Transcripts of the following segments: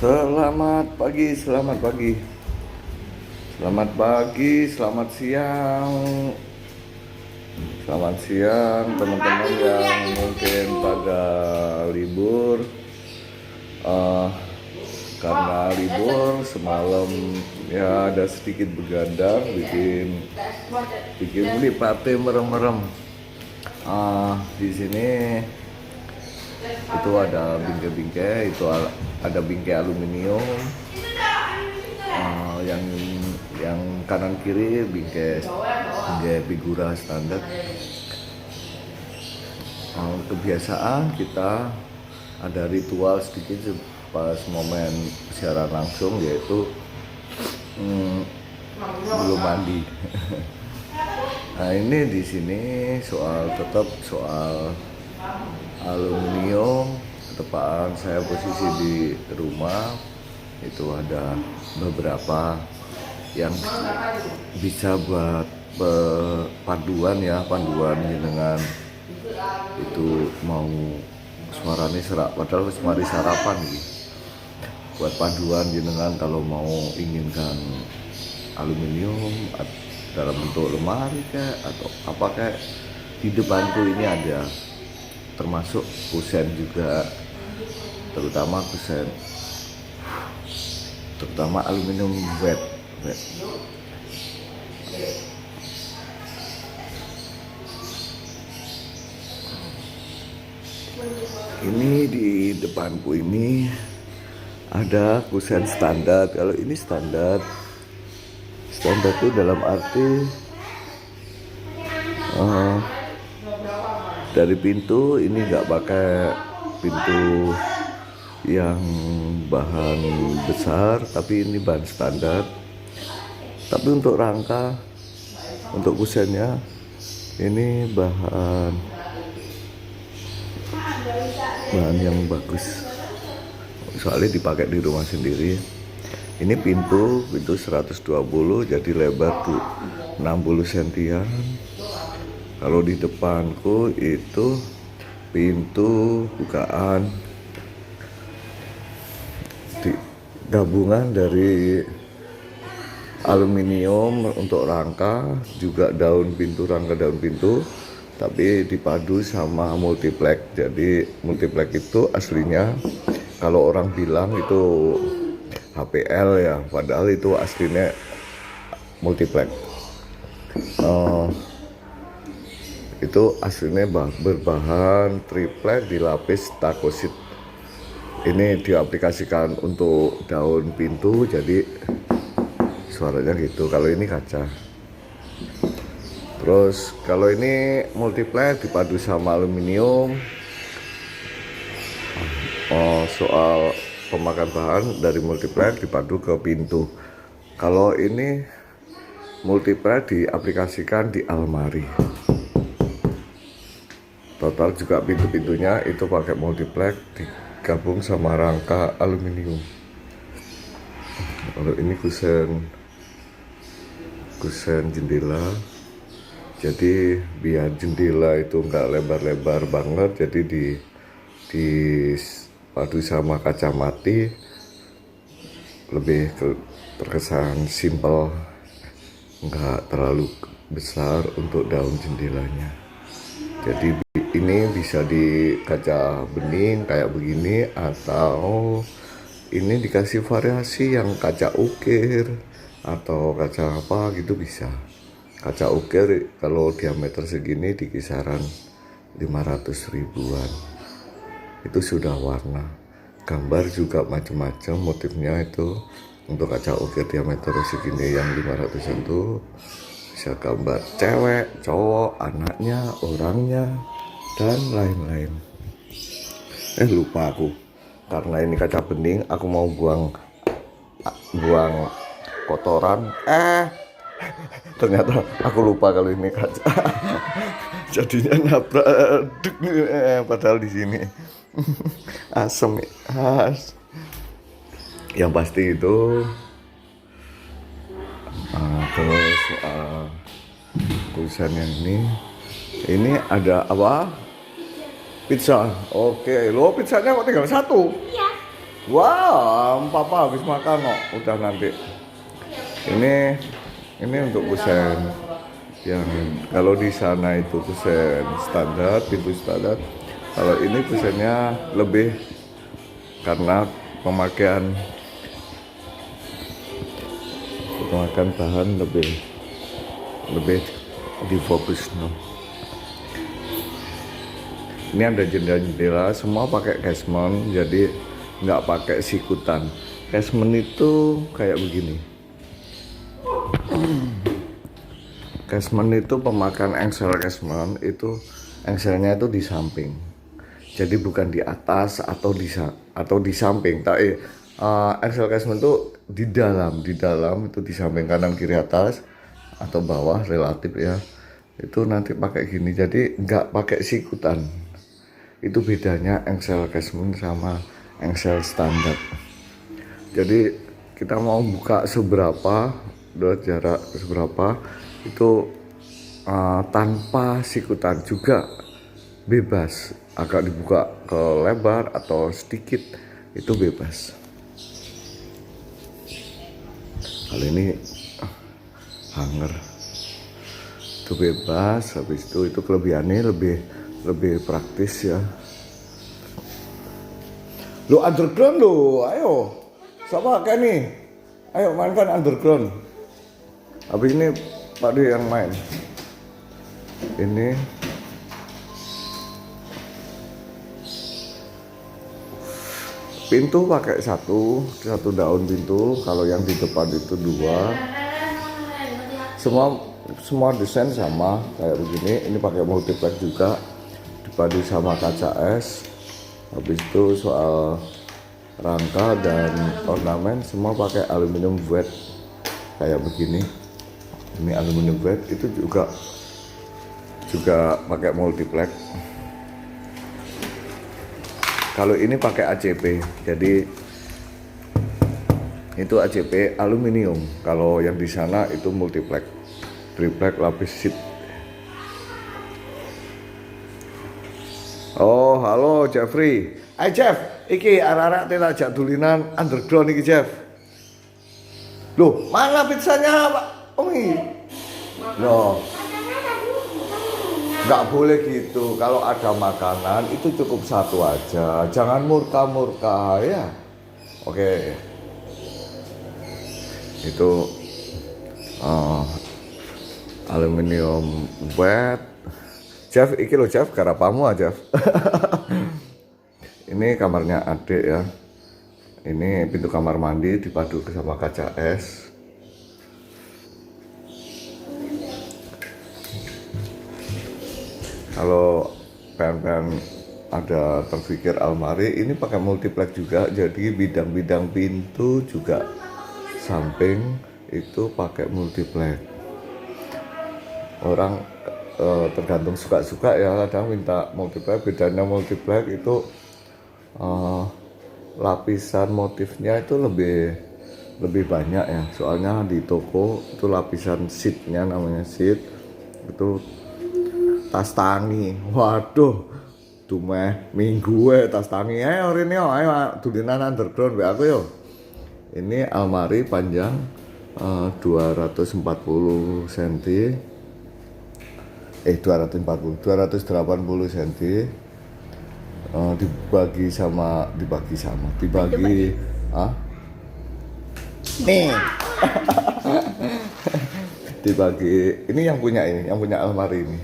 Selamat pagi, selamat pagi, selamat pagi, selamat siang teman-teman yang mungkin pada libur. Eh, karena libur semalam ya ada sedikit begadang, bikin mripate merem-merem. Di sini itu ada bingkai-bingkai, itu ada bingkai aluminium. Yang kanan kiri bingkai figura standar. Kebiasaan kita ada ritual sedikit pas momen siaran langsung, yaitu belum mandi. Nah, ini di sini tetap soal aluminium. Ketepaan saya posisi di rumah itu ada beberapa yang bisa buat panduan dengan itu mau suaranya serak, padahal mari sarapan gitu. Buat panduan jenengan kalau mau inginkan aluminium dalam bentuk lemari kayak atau apa kayak, di depanku ini ada, termasuk kusen juga, terutama aluminium wet. Ini di depanku ini ada kusen standar. Kalau ini standar itu dalam arti dari pintu ini nggak pakai pintu yang bahan besar, tapi ini bahan standar. Tapi untuk rangka, untuk kusennya ini bahan yang bagus, soalnya dipakai di rumah sendiri. Ini pintu 120, jadi lebar tuh 60 sentian. Kalau di depanku itu pintu bukaan gabungan dari aluminium untuk rangka, juga rangka daun pintu, tapi dipadu sama multiplex. Jadi multiplex itu aslinya kalau orang bilang itu HPL ya, padahal itu aslinya multiplex. Itu aslinya berbahan triplek dilapis takosit. Ini diaplikasikan untuk daun pintu, jadi suaranya gitu. Kalau ini kaca. Terus kalau ini multiplex dipadu sama aluminium. Soal pemakan bahan dari multiplex dipadu ke pintu. Kalau ini multiplex diaplikasikan di almari. Total juga pintu-pintunya itu pakai multiplex digabung sama rangka aluminium. Kalau ini kusen jendela, jadi biar jendela itu nggak lebar-lebar banget, jadi dipadu sama kaca mati, lebih terkesan simple, nggak terlalu besar untuk daun jendelanya. Jadi ini bisa di kaca bening kayak begini, atau ini dikasih variasi yang kaca ukir atau kaca apa gitu bisa. Kaca ukir kalau diameter segini di kisaran 500 ribuan. Itu sudah warna. Gambar juga macam-macam motifnya itu. Untuk kaca ukir diameter segini yang 500 itu bisa gambar cewek, cowok, anaknya, orangnya, dan lain-lain. Lupa aku, karena ini kaca bening, aku mau buang kotoran. Ternyata aku lupa kalau ini kaca. Jadinya nabrak, padahal di sini asem. Yang pasti itu. Terus tulisan yang ini ada apa? Pizza. Oke, lo pizzanya kok tinggal satu? Iya. Wah, papa habis makan kok. Udah nanti. Ini untuk kusen yang kalau di sana itu kusen standar, pintu standar. Kalau ini kusennya lebih karena pemakaian bahan lebih difokus no. Ini ada jendela-jendela semua pakai casement, jadi nggak pakai sikutan. Casement itu kayak begini. Casement itu pemakaian engsel casement itu engselnya itu di samping. Jadi bukan di atas atau di samping. Tapi engsel casement itu di dalam itu di samping kanan kiri atas atau bawah relatif ya. Itu nanti pakai gini. Jadi nggak pakai sikutan. Itu bedanya engsel casement sama engsel standar. Jadi kita mau buka seberapa, jarak seberapa itu tanpa sikutan juga bebas, agak dibuka ke lebar atau sedikit itu bebas. Kali ini hanger itu bebas. Habis itu kelebihannya lebih praktis ya. Lo underground lo, ayo siapa kayak nih, ayo mainkan underground. Habis ini Pak D yang main. Ini pintu pakai satu daun pintu. Kalau yang di depan itu dua. Semua desain sama kayak begini. Ini pakai multiplex juga, dipadu sama kaca es. Habis itu soal rangka dan ornamen semua pakai aluminium wet kayak begini. Ini aluminium wet itu juga pakai multiplex. Kalau ini pakai ACP, jadi itu ACP aluminium. Kalau yang di sana itu multiplex, triplek lapis sheet. Oh, halo Jeffrey. Hai Jeff, iki arek-arek tak jak dulinan underground iki Jeff. Loh, mana pizzanya Pak Omi? Loh, nggak boleh gitu. Kalau ada makanan itu cukup satu aja, jangan murka-murka ya. Oke. Itu aluminium wet. Jeff, iki lo Jeff, garapamu aja. Ini kamarnya adik ya. Ini pintu kamar mandi dipadu sama kaca es. Kalau pengen ada terpikir almari, ini pakai multiplex juga. Jadi bidang-bidang pintu juga samping itu pakai multiplex. Orang tergantung suka-suka ya, kadang minta multiplex. Bedanya multiplex itu lapisan motifnya itu lebih banyak ya. Soalnya di toko itu lapisan sheetnya, namanya sheet itu tas tangi. Waduh, dumeh minggu tas tangi. Ayo ini ayo dulinan underground be aku yo. Ini almari panjang 280 cm. 280 cm. Dibagi nih. Dibagi ini yang punya almari ini.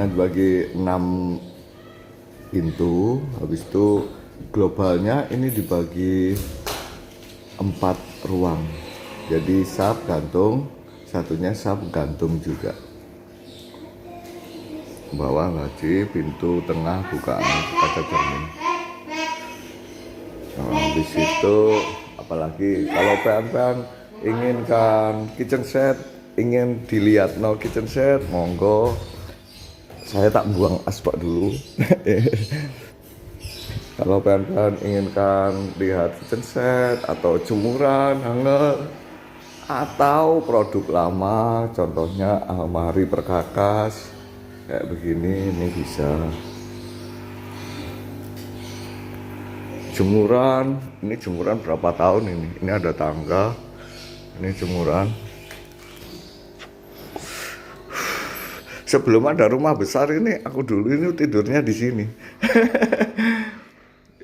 Dibagi 6 pintu. Habis itu globalnya ini dibagi 4 ruang. Jadi sub gantung, satunya sub gantung juga. Bawah laci, pintu tengah bukaan kaca cermin. Di situ apalagi kalau pengen inginkan kitchen set, ingin dilihat kitchen set, monggo. Saya tak buang aspal dulu. Kalau pengen inginkan lihat kitchen set atau jemuran, hanger atau produk lama, contohnya almari perkakas kayak begini, ini bisa. jemuran. Ini jemuran berapa tahun ini? Ini ada tangga. Ini jemuran. Sebelum ada rumah besar ini, aku dulu ini tidurnya di sini.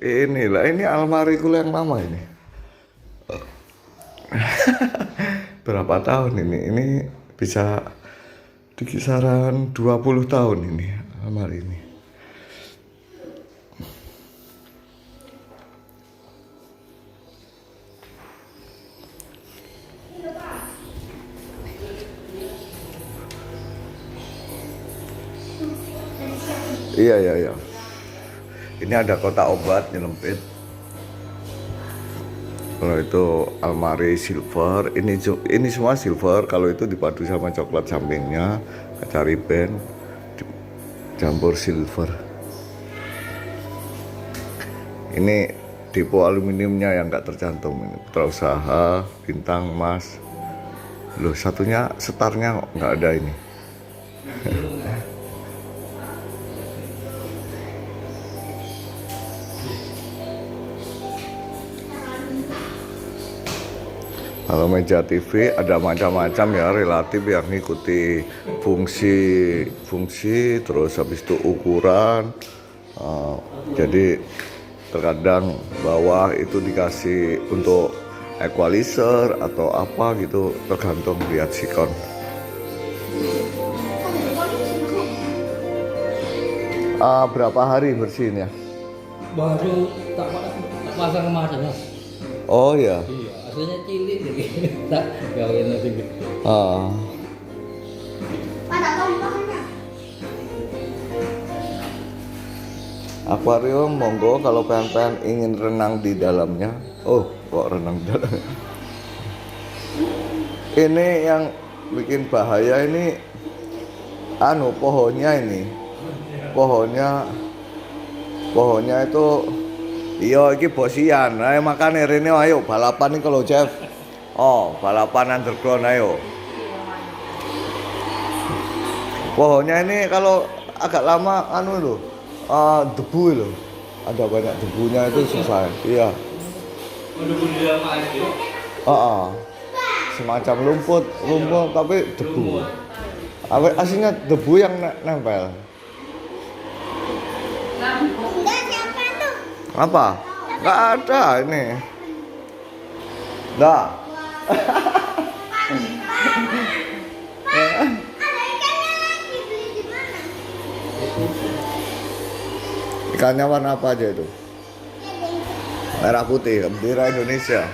Inilah, ini almariku yang lama ini. Berapa tahun ini? Ini bisa di kisaran 20 tahun ini almari ini. Iya. Ini ada kotak obat nyelempit. Kalau itu almari silver, ini semua silver. Kalau itu dipadu sama coklat sampingnya, kaca riben, campur silver. Ini depo aluminiumnya yang nggak tercantum. Ini Putra Usaha, Bintang, Emas. Loh, satunya setarnya nggak ada ini. Kalau meja TV ada macam-macam ya, relatif yang ngikuti fungsi, terus habis itu ukuran. Jadi terkadang bawah itu dikasih untuk equalizer atau apa gitu, tergantung lihat sikon. Berapa hari bersihin ya? Baru tak pasang kemarin, Mas. Oh ya. Iya, aslinya cilik nih. Tak gawein nanti. Ada tombaknya. Akuarium monggo kalau pengen ingin renang di dalamnya. Oh, kok renang di dalamnya. Ini yang bikin bahaya ini pohonnya ini. Pohonnya itu iya iki bosian. Ayo makane rene ayo balapan nih kalau Jeff. Oh, balapan underground ayo. Pohonnya ini kalau agak lama loh. Debu loh. Ada banyak debunya itu susah. Iya. Debu di dalam air itu. Semacam lumpur tapi debu. Aslinya debu yang nempel. Enggak, siapa tuh? Apa? Nggak ada ini. Nggak. Ada ikannya lagi, beli di mana? Ikannya warna apa aja itu? Merah putih, bendera Indonesia.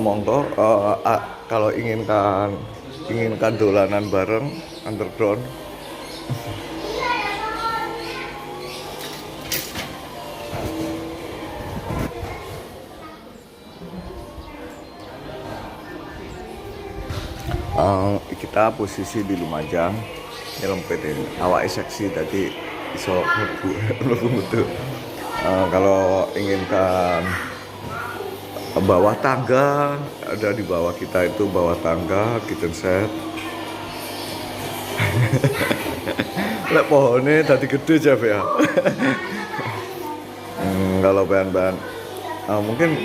Monggo kalau inginkan dolanan bareng underground. Kita posisi di Lumajang, nyelempit ini. Awak seksi tadi iso mlebu metu. Kalau inginkan bawah tangga, ada di bawah kita itu bawah tangga kitchen set. Lek pohonnya tadi gede Jeff ya. Kalau bahan-bahan mungkin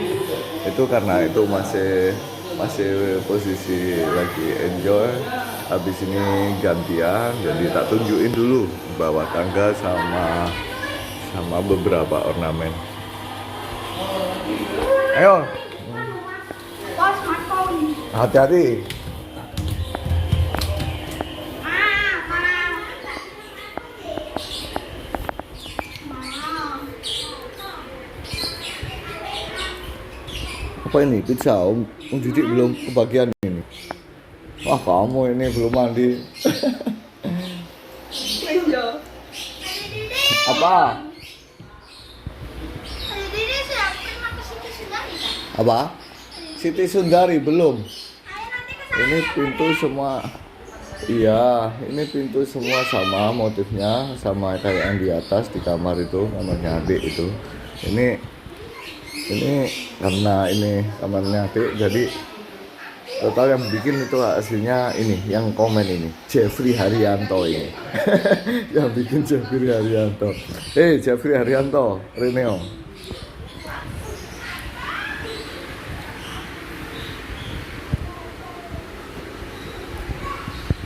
itu karena itu masih posisi lagi enjoy, habis ini gantian, jadi tak tunjukin dulu bawah tangga sama beberapa ornamen. Ayo, Smartphone. hati-hati. Apa ini pizza? Om Didik belum kebagian ini. Wah, kamu ini belum mandi. Apa? Ini sudah pernah ke situ Sundari kan? Apa? Siti Sundari belum. Ayo nanti ke sana. Ini pintu semua. Iya, ini pintu semua sama motifnya, sama kayak yang di atas di kamar itu, kamarnya adik itu. Ini karena ini kamarnya adik, jadi total yang bikin itu aslinya ini, yang komen ini Jeffrey Haryanto ini. Yang bikin Jeffrey Haryanto. Jeffrey Haryanto, Reneo.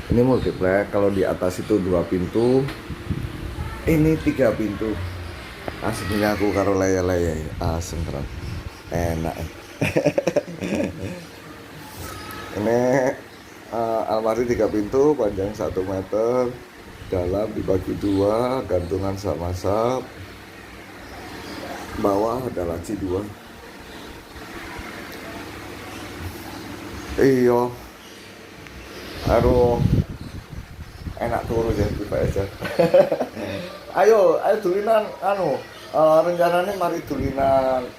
Ini multiplex. Kalau di atas itu 2 pintu, ini 3 pintu. Aslinya aku karo laya-laya asem tenan. Enak. Ini almari 3 pintu, panjang 1 meter, dalam dibagi 2, gantungan sama sap, bawah ada laci 2. Iya, aduh, enak turu ya di aja. ayo dulinan rencananya mari dulinan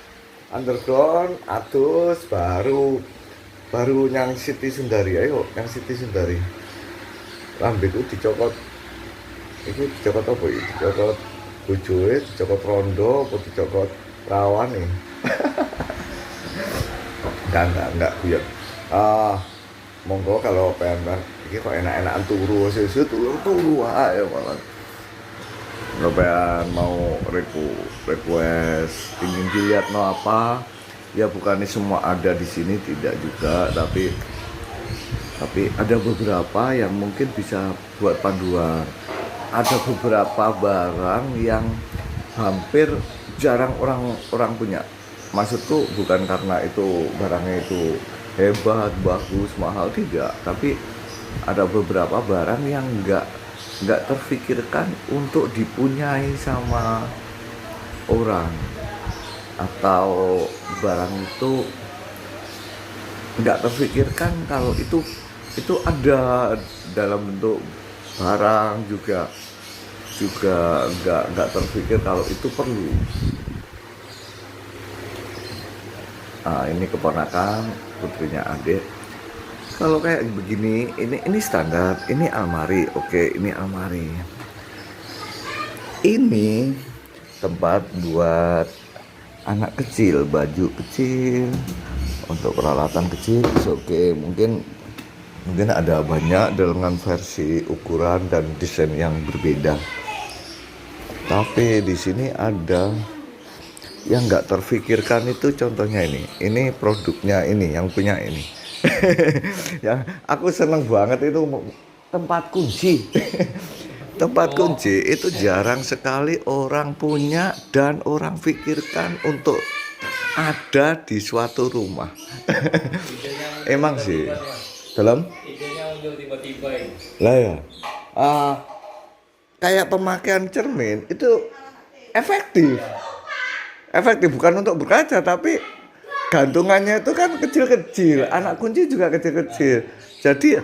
underground atus baru yang Siti Sundari. Ayo yang Siti Sundari lambe itu dicokot, itu dicokot apa ya, dicokot bojoe, dicokot rondo apa dicokot rawan nih. enggak guyon. Monggo kalau pengen ini kok enak-enakan turu sesuatu turu aja malah. Kalau pengen mau request ingin dilihat no apa ya, bukannya semua ada di sini, tidak juga, tapi ada beberapa yang mungkin bisa buat panduan. Ada beberapa barang yang hampir jarang orang punya. Maksudku bukan karena itu barangnya itu hebat, bagus, mahal, tidak, tapi ada beberapa barang yang nggak terfikirkan untuk dipunyai sama orang, atau barang itu nggak terfikirkan kalau itu ada dalam bentuk barang, juga nggak terfikir kalau itu perlu. Ini keponakan putrinya adik. Kalau kayak begini, ini standar, ini almari, oke, ini almari. Ini tempat buat anak kecil, baju kecil, untuk peralatan kecil, oke. Mungkin ada banyak dengan versi ukuran dan desain yang berbeda. Tapi di sini ada yang nggak terfikirkan, itu contohnya ini produknya, ini yang punya ini. Yang aku seneng banget itu tempat kunci. Tempat kunci itu jarang sekali orang punya dan orang pikirkan untuk ada di suatu rumah. Emang sih dalam Idenya muncul tiba-tiba ini. lah ya, kayak pemakaian cermin itu efektif bukan untuk berkaca, tapi gantungannya itu kan kecil-kecil, anak kunci juga kecil-kecil, jadi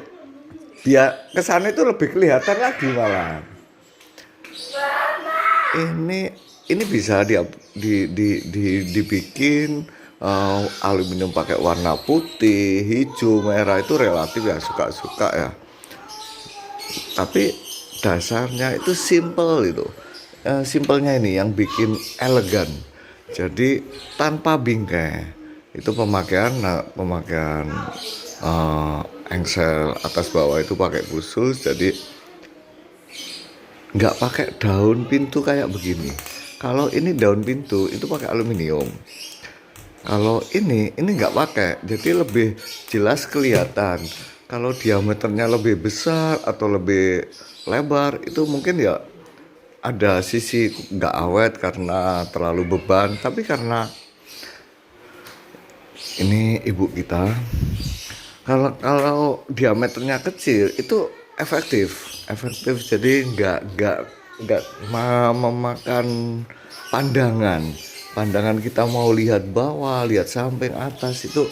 biar kesannya itu lebih kelihatan lagi malah. Ini bisa dibikin aluminium pakai warna putih, hijau, merah, itu relatif ya, suka-suka ya. Tapi dasarnya itu simple itu. Simpelnya ini yang bikin elegan. Jadi tanpa bingkai. Itu pemakaian engsel atas bawah itu pakai khusus, jadi nggak pakai daun pintu kayak begini. Kalau ini daun pintu itu pakai aluminium. Kalau ini nggak pakai, jadi lebih jelas kelihatan. Kalau diameternya lebih besar atau lebih lebar, itu mungkin ya ada sisi nggak awet karena terlalu beban. Tapi karena ini ibu kita, kalau diameternya kecil itu efektif, jadi nggak memakan pandangan kita mau lihat bawah, lihat samping, atas, itu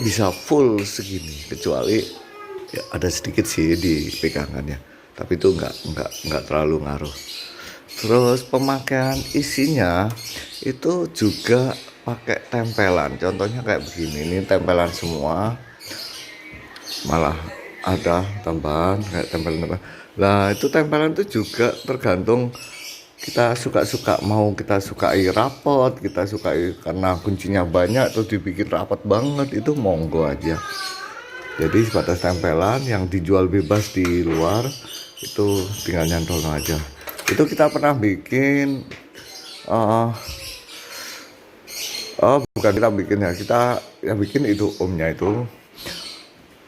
bisa full segini, kecuali ya ada sedikit sih di pegangannya, tapi itu nggak terlalu ngaruh. Terus pemakaian isinya itu juga pakai tempelan, contohnya kayak begini, ini tempelan semua, malah ada tambahan kayak tempelan. Lah itu tempelan itu juga tergantung kita suka-suka, mau kita sukai rapot, kita sukai karena kuncinya banyak terus dibikin rapat banget, itu monggo aja. Jadi sebatas tempelan yang dijual bebas di luar, itu tinggal nyantol aja. Itu kita pernah bikin bukan kita bikin ya, kita yang bikin itu omnya itu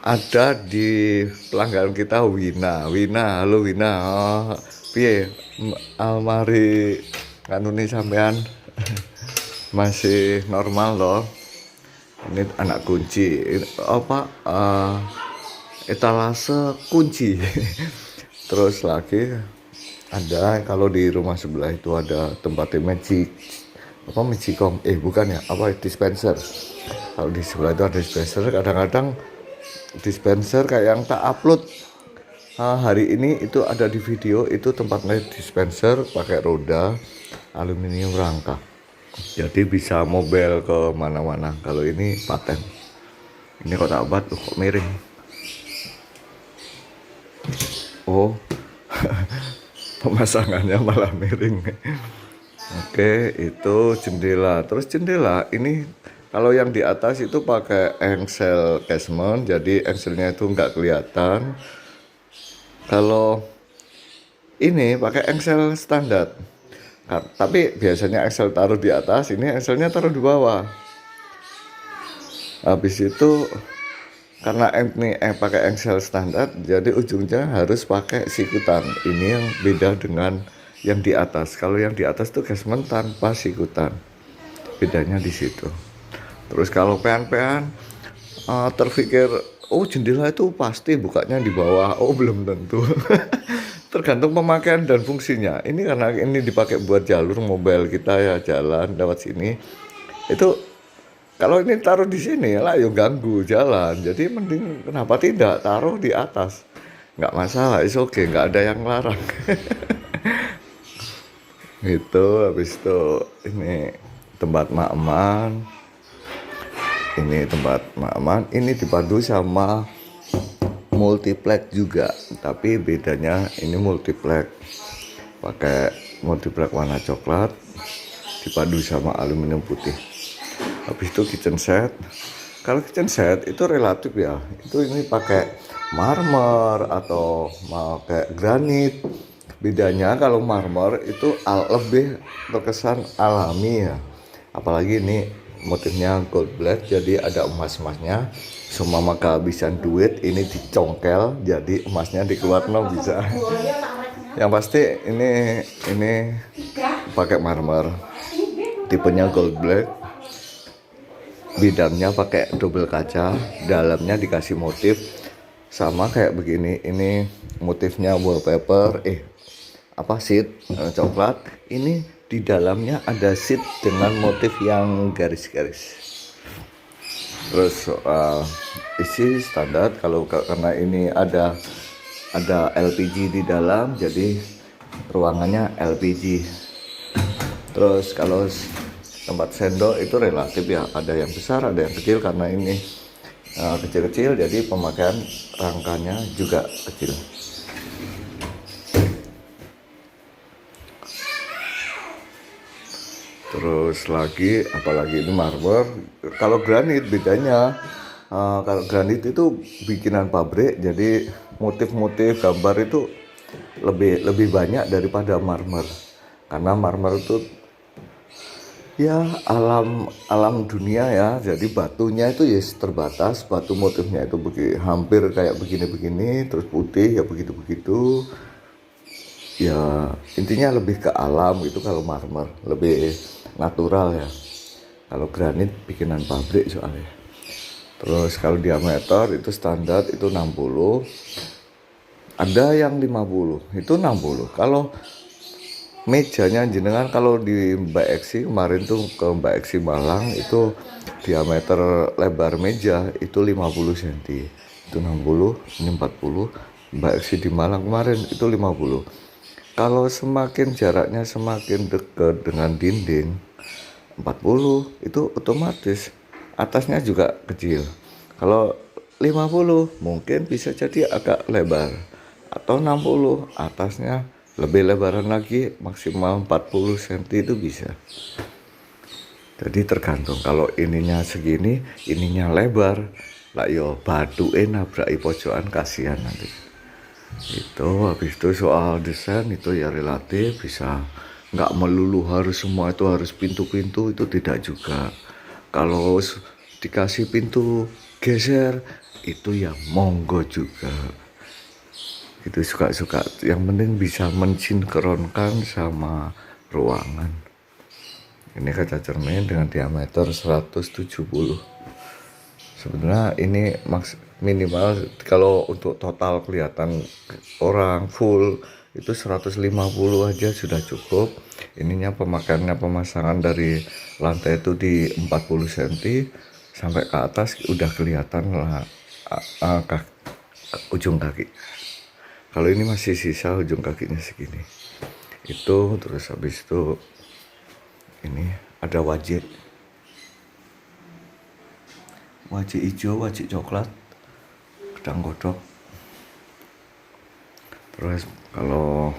ada di pelanggan kita Wina, halo Wina. Oh, piye almari kanune sampean masih normal loh. Ini anak kunci apa etalase kunci. Terus lagi ada kalau di rumah sebelah itu ada tempatnya magicom bukan ya, apa dispenser. Kalau di sebelah itu ada dispenser, kadang-kadang dispenser kayak yang tak upload hari ini itu ada di video, itu tempatnya dispenser pakai roda aluminium rangka, jadi bisa mobile ke mana-mana. Kalau ini paten, ini kotak obat kok miring. Oh pemasangannya malah miring. Oke, itu jendela. Terus jendela ini kalau yang di atas itu pakai engsel casement, jadi engselnya itu nggak kelihatan. Kalau ini pakai engsel standar, tapi biasanya engsel taruh di atas, ini engselnya taruh di bawah. Habis itu karena ini pakai engsel standar, jadi ujungnya harus pakai sikutan. Ini yang beda dengan yang di atas. Kalau yang di atas tuh casement tanpa sikutan, bedanya di situ. Terus kalau pean-pean terpikir, oh jendela itu pasti bukanya di bawah. Oh belum tentu. Tergantung pemakaian dan fungsinya. Ini karena ini dipakai buat jalur mobile kita ya, jalan lewat sini. Itu kalau ini taruh di sini lah ya ganggu jalan. Jadi mending kenapa tidak taruh di atas? Nggak masalah, it's okay, nggak ada yang larang. Gitu. Habis itu ini tempat makman. Ini tempat makman, ini dipadu sama multiplex juga, tapi bedanya ini multiplex pakai multiplex warna coklat dipadu sama aluminium putih. Habis itu kitchen set. Kalau kitchen set itu relatif ya, itu ini pakai marmer atau pakai granit. Bedanya kalau marmer itu lebih terkesan alami ya, apalagi ini motifnya gold blade, jadi ada emas-emasnya. Seumpama kehabisan duit, ini dicongkel jadi emasnya dikeluarkan bisa. Yang pasti ini pakai marmer, tipenya gold blade, bidangnya pakai double kaca, dalamnya dikasih motif sama kayak begini. Ini motifnya wallpaper sheet coklat. Ini di dalamnya ada sheet dengan motif yang garis-garis. Terus isi standar. Kalau karena ini ada LPG di dalam, jadi ruangannya LPG. Terus kalau tempat sendok itu relatif ya, ada yang besar ada yang kecil. Karena ini kecil-kecil, jadi pemakaian rangkanya juga kecil. Terus lagi apalagi ini marmer. Kalau granit bedanya, kalau granit itu bikinan pabrik, jadi motif-motif gambar itu lebih banyak daripada marmer. Karena marmer itu ya alam dunia ya, jadi batunya itu ya terbatas, batu motifnya itu hampir kayak begini-begini, terus putih ya begitu-begitu. Ya intinya lebih ke alam gitu. Kalau marmer lebih natural ya. Kalau granit bikinan pabrik soalnya. Terus kalau diameter itu standar itu 60. Ada yang 50, itu 60. Kalau mejanya jenengan, kalau di Mbak Eksi kemarin tuh ke Mbak Eksi Malang, itu diameter lebar meja itu 50 cm. Itu 60, ini 40. Mbak Eksi di Malang kemarin itu 50. Kalau semakin jaraknya semakin dekat dengan dinding 40, itu otomatis atasnya juga kecil. Kalau 50 mungkin bisa jadi agak lebar, atau 60 atasnya lebih lebaran lagi, maksimal 40 cm itu bisa. Jadi tergantung. Kalau ininya segini, ininya lebar, lah yo batuke nabraki pojokan, kasihan nanti. Itu habis itu soal desain itu ya relatif, bisa nggak melulu harus semua itu harus pintu-pintu, itu tidak juga. Kalau dikasih pintu geser itu ya monggo juga. Itu suka-suka, yang penting bisa mensinkronkan sama ruangan. Ini kaca cermin dengan diameter 170. Sebenarnya ini minimal kalau untuk total kelihatan orang full itu 150 aja sudah cukup. Ininya pemakaiannya pemasangan dari lantai itu di 40 cm sampai ke atas udah kelihatan lah ujung kaki. Kalau ini masih sisa ujung kakinya segini. Itu terus habis itu ini ada wajik hijau, wajik coklat, gedang godok. Terus kalau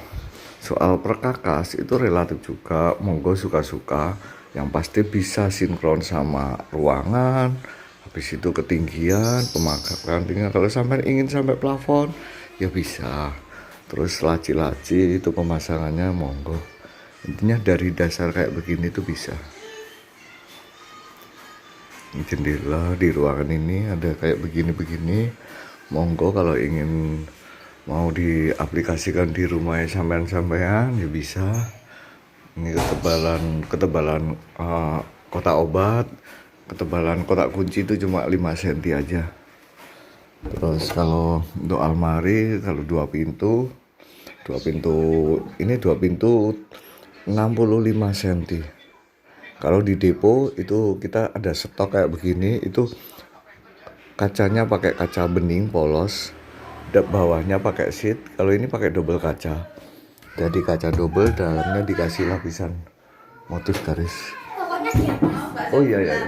soal perkakas itu relatif juga, monggo suka-suka. Yang pasti bisa sinkron sama ruangan. Habis itu ketinggian, pemakaian tinggal. Kalau sampai ingin sampai plafon, ya bisa. Terus laci-laci itu pemasangannya monggo. Intinya dari dasar kayak begini tuh bisa. Jendela di ruangan ini ada kayak begini-begini. Monggo kalau ingin mau diaplikasikan di rumahnya sampean ya bisa. Ini ketebalan kotak obat, ketebalan kotak kunci itu cuma 5 cm aja. Terus kalau untuk almari, kalau dua pintu ini 65 cm. Kalau di depo itu kita ada stok kayak begini, itu kacanya pakai kaca bening polos, bawahnya pakai sheet. Kalau ini pakai double kaca, jadi kaca double, dalamnya dikasih lapisan motif garis. Pokoknya siapa? Oh iya.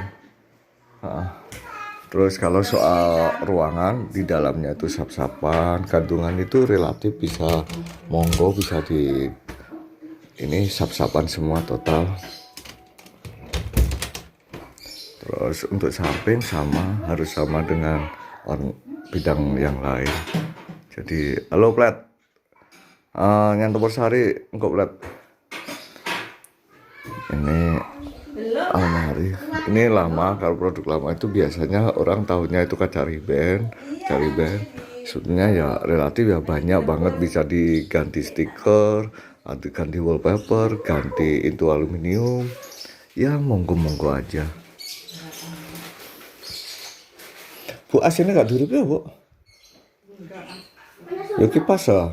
Terus kalau soal ruangan, di dalamnya itu sap-sapan, gantungan itu relatif bisa monggo, bisa di ini sap-sapan semua total. Terus untuk samping harus sama dengan bidang yang lain. Jadi halo Plet, Nyantopor Sari engkau Plet. Ini almari, ini lama. Kalau produk lama itu biasanya orang tahunya itu kaca riben. Sebetulnya ya relatif ya banyak banget, bisa diganti stiker, ganti wallpaper, ganti itu aluminium. Ya monggo aja. Bu, AC-nya nggak durip ya, Bu? Ya kipas lah.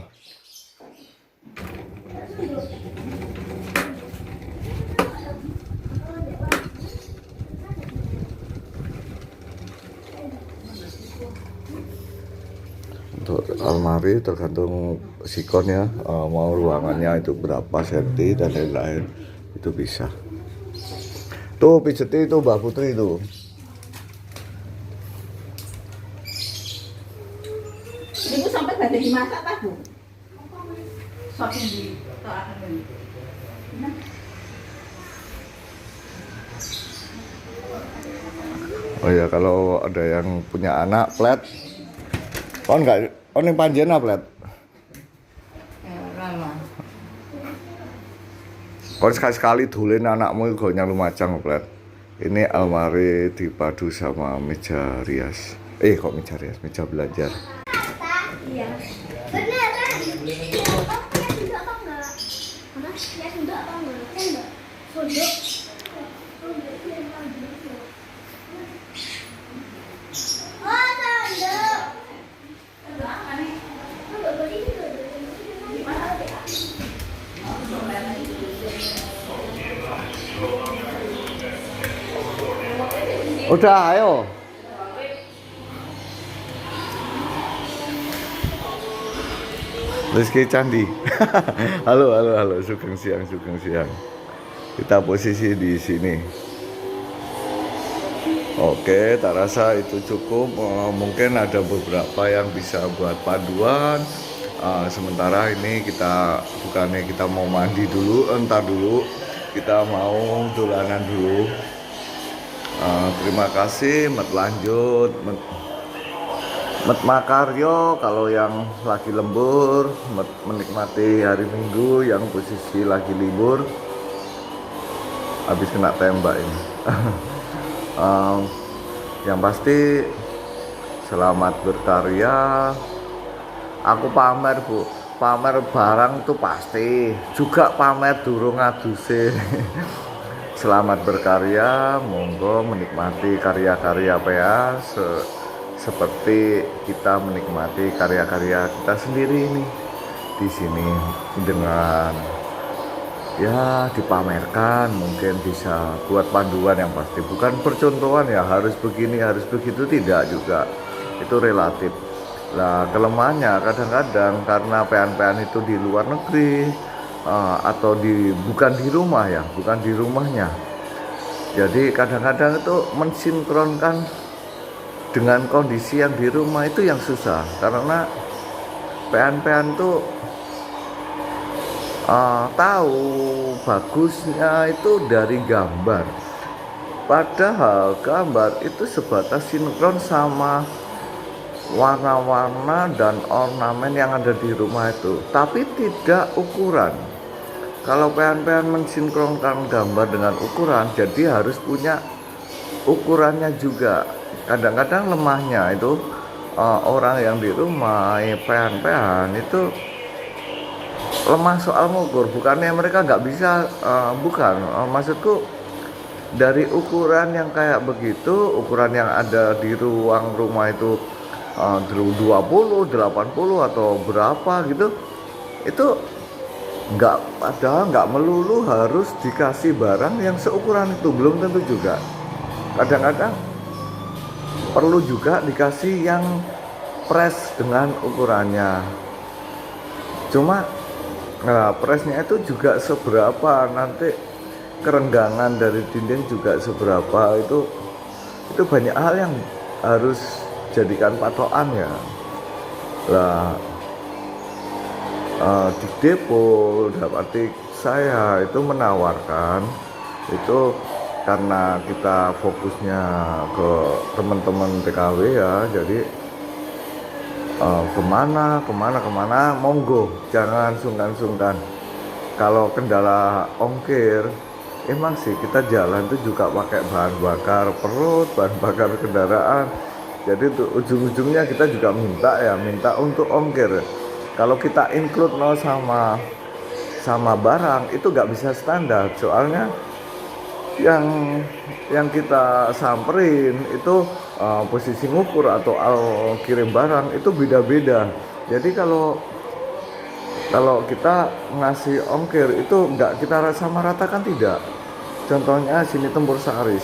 Untuk almari tergantung sikonnya, mau ruangannya itu berapa senti dan lain-lain, itu bisa. Tuh pijeti itu Mbak Putri itu. Ibu sampai badai dimasak tak, Bu? Shopping di toakan ini. Oh ya, kalau ada yang punya anak Plet, yang panjena Plet. Lama. Kon sekali-sekali dulin anakmu itu gak lumacang Plet. Ini almari dipadu sama meja rias. Kok meja rias, meja belajar. Iya. Beneran. Punya sendok apa enggak? Mana? Punya sendok apa enggak? Enggak. Sendok. Oh, sendok. Udah, ayo. Rizky Candi. halo, sugeng siang. Kita posisi di sini. Oke, tak rasa itu cukup. Mungkin ada beberapa yang bisa buat paduan. Sementara ini bukannya kita mau mandi dulu, entar dulu. Kita mau dolanan dulu. Terima kasih, lanjut. Makaryo kalau yang lagi lembur, menikmati hari Minggu yang posisi lagi libur, habis kena tembak ini. Yang pasti selamat berkarya. Aku pamer Bu, pamer barang tuh pasti, juga pamer durung aduse. Selamat berkarya, monggo menikmati karya-karya PA seperti kita menikmati karya-karya kita sendiri ini di sini dengan ya dipamerkan, mungkin bisa buat panduan yang pasti, bukan percontohan ya harus begini harus begitu, tidak juga, itu relatif. Nah kelemahannya kadang-kadang karena PN-PN itu di luar negeri atau bukan di rumah ya, bukan di rumahnya, jadi kadang-kadang itu mensinkronkan dengan kondisi yang di rumah itu yang susah, karena PN-PN itu tahu bagusnya itu dari gambar, padahal gambar itu sebatas sinkron sama warna-warna dan ornamen yang ada di rumah itu, tapi tidak ukuran. Kalau PN-PN mensinkronkan gambar dengan ukuran, jadi harus punya ukurannya juga. Kadang-kadang lemahnya itu orang yang di rumah PN-PN itu lemah soal ngukur, bukannya mereka nggak bisa, bukan, maksudku dari ukuran yang kayak begitu, ukuran yang ada di ruang rumah itu 20, 80 atau berapa gitu, itu padahal nggak melulu harus dikasih barang yang seukuran itu, belum tentu juga. Kadang-kadang perlu juga dikasih yang press dengan ukurannya. Cuma pressnya itu juga seberapa, nanti kerenggangan dari dinding juga seberapa, itu banyak hal yang harus jadikan patokan ya. Lah di depo dapat saya itu menawarkan itu karena kita fokusnya ke teman-teman TKW ya, jadi kemana monggo, jangan sungkan-sungkan. Kalau kendala ongkir, emang sih kita jalan itu juga pakai bahan bakar perut, bahan bakar kendaraan, jadi untuk ujung-ujungnya kita juga minta untuk ongkir. Kalau kita include sama barang itu nggak bisa standar, soalnya yang kita samperin itu posisi ngukur atau kirim barang itu beda-beda. Jadi kalau kita ngasih ongkir itu nggak kita sama ratakan, tidak. Contohnya sini Tempur Sari,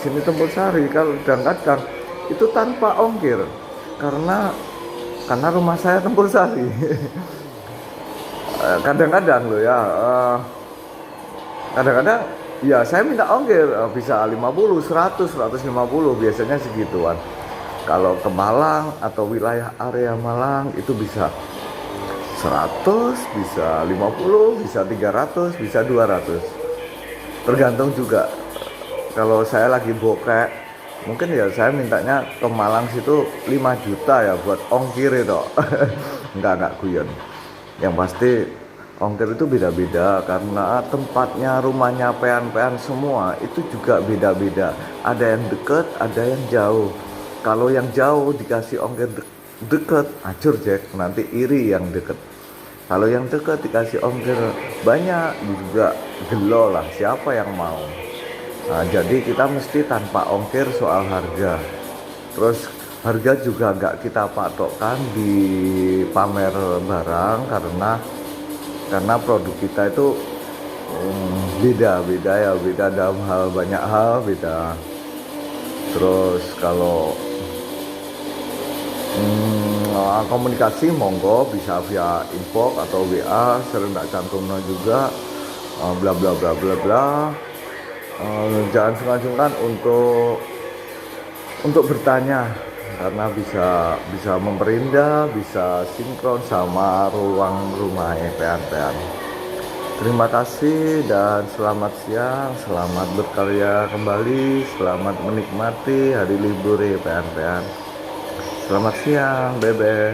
kalau kadang-kadang itu tanpa ongkir karena rumah saya Tempur Sari. Kadang-kadang loh ya, kadang-kadang ya saya minta ongkir bisa 50, 100, 150 biasanya segituan. Kalau ke Malang atau wilayah area Malang itu bisa 100, bisa 50, bisa 300, bisa 200. Tergantung juga. Kalau saya lagi bokek, mungkin ya saya mintanya ke Malang situ 5 juta ya buat ongkir itu. Enggak guyon. Yang pasti ongkir itu beda-beda karena tempatnya, rumahnya PN-PN semua itu juga beda-beda. Ada yang dekat, ada yang jauh. Kalau yang jauh dikasih ongkir deket, acur Jack, nanti iri yang deket. Kalau yang deket dikasih ongkir banyak juga gelo lah, siapa yang mau. Nah, jadi kita mesti tanpa ongkir soal harga. Terus harga juga nggak kita patokkan di pamer barang karena produk kita itu beda dalam banyak hal beda. Terus kalau komunikasi monggo bisa via inbox atau WA, sering tak cantumnya juga bla bla bla bla bla. Jangan sungkan-sungkan untuk bertanya, karena bisa memperindah, bisa sinkron sama ruang rumah PN-PN. Terima kasih dan selamat siang, selamat berkarya kembali, selamat menikmati hari libur PN-PN. Selamat siang, Bebe.